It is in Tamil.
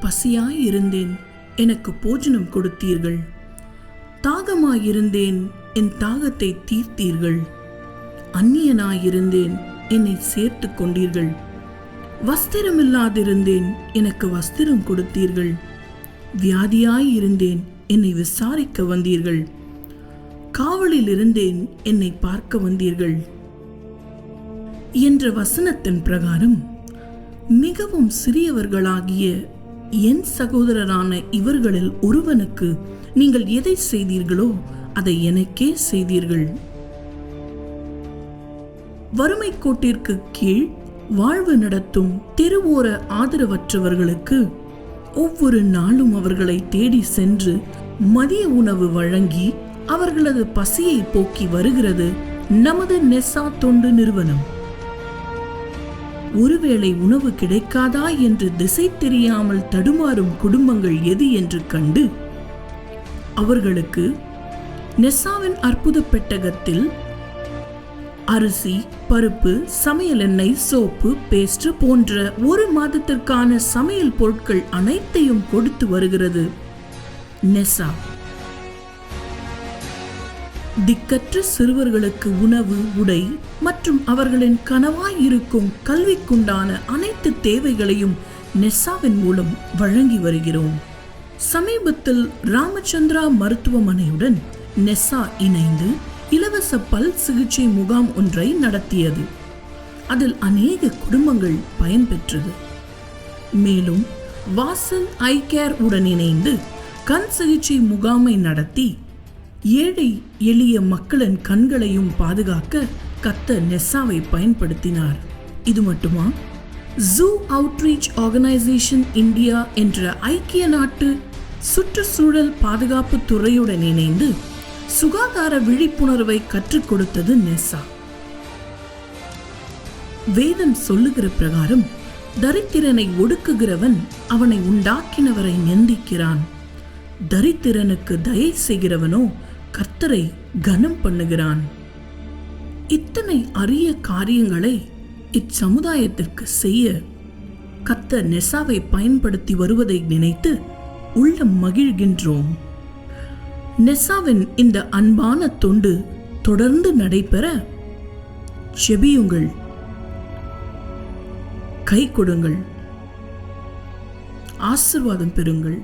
பசியாயிருந்தேன், எனக்கு போஜனம் கொடுத்தீர்கள். தாகமாயிருந்தேன், என் தாகத்தை தீர்த்தீர்கள். அந்நியனாயிருந்தேன், என்னை சேர்த்து கொண்டீர்கள். வஸ்திரமில்லாதிருந்தேன், எனக்கு வஸ்திரம் கொடுத்தீர்கள். வியாதியாயிருந்தேன், என்னை விசாரிக்க வந்தீர்கள். காவலில் இருந்தேன், என்னை பார்க்க வந்தீர்கள் என்ற வசனத்தின் பிரகாரம் மிகவும் சிறியவர்களாகிய என் சகோதரரான இவர்களில் ஒருவனுக்கு நீங்கள் எதை செய்தீர்களோ அதை எனக்கே செய்தீர்கள். வறுமை கோட்டிற்கு கீழ் வாழ்வு நடத்தும் தெருவோர ஆதரவற்றவர்களுக்கு ஒவ்வொரு நாளும் அவர்களை தேடி சென்று மதிய உணவு வழங்கி அவர்களது பசியை போக்கி வருகிறது நமது நெசா தொண்டு நிறுவனம். ஒருவேளை உணவு கிடைக்காதா என்று திசை தெரியாமல் தடுமாறும் குடும்பங்கள் எது என்று கண்டு அவர்களுக்கு நெசாவின் அற்புத பெட்டகத்தில் அரிசி, பருப்பு, சமையல் எண்ணெய், சோப்பு, பேஸ்ட் போன்ற ஒரு மாதத்திற்கான சமையல் பொருட்கள் அனைத்தையும் கொடுத்து வருகிறது நெசா. திக்கற்ற சிறுவர்களுக்கு உணவு, உடை மற்றும் அவர்களின் கனவாய் இருக்கும் கல்விக்குண்டான அனைத்து தேவைகளையும் நெசாவின் மூலம் வழங்கி வருகிறோம். சமீபத்தில் ராமச்சந்திரா மருத்துவமனையுடன் நெசா இணைந்து இலவச பல் சிகிச்சை முகாம் ஒன்றை நடத்தியது. அதில் அநேக குடும்பங்கள் பயன்பெற்றது. மேலும் வாசன் ஐ கேர் உடன் இணைந்து கண் சிகிச்சை முகாமை நடத்தி ஏழை எளிய மக்களின் கண்களையும் பாதுகாக்க கர்த்தர் நெசாவை பயன்படுத்தினார். இது மட்டுமா, ஜூ அவுட்ரீச் ஆர்கனைசேஷன் இந்தியா என்ற ஐக்கிய நாட்டு சுற்றுச்சூழல் பாதுகாப்பு துறையுடன் இணைந்து சுகாதார விழிப்புணர்வை கற்றுக் கொடுத்தது நெசா. வேதம் சொல்லுகிற பிரகாரம் தரித்திரனை ஒடுக்குகிறவன் அவனை உண்டாக்கினவரை நிந்திக்கிறான். தரித்திரனுக்கு தயை செய்கிறவனோ கர்த்தரை கனம் பண்ணுகிறான். இத்தனை அரிய காரியங்களை இச்சமுதாயத்திற்கு செய்ய கர்த்தர் நெசாவை பயன்படுத்தி வருவதை நினைத்து உள்ளம் மகிழ்கின்றோம். நெசாவின் இந்த அன்பான தொண்டு தொடர்ந்து நடைபெற செபியுங்கள், கை கொடுங்கள், ஆசீர்வாதம் பெறுங்கள்.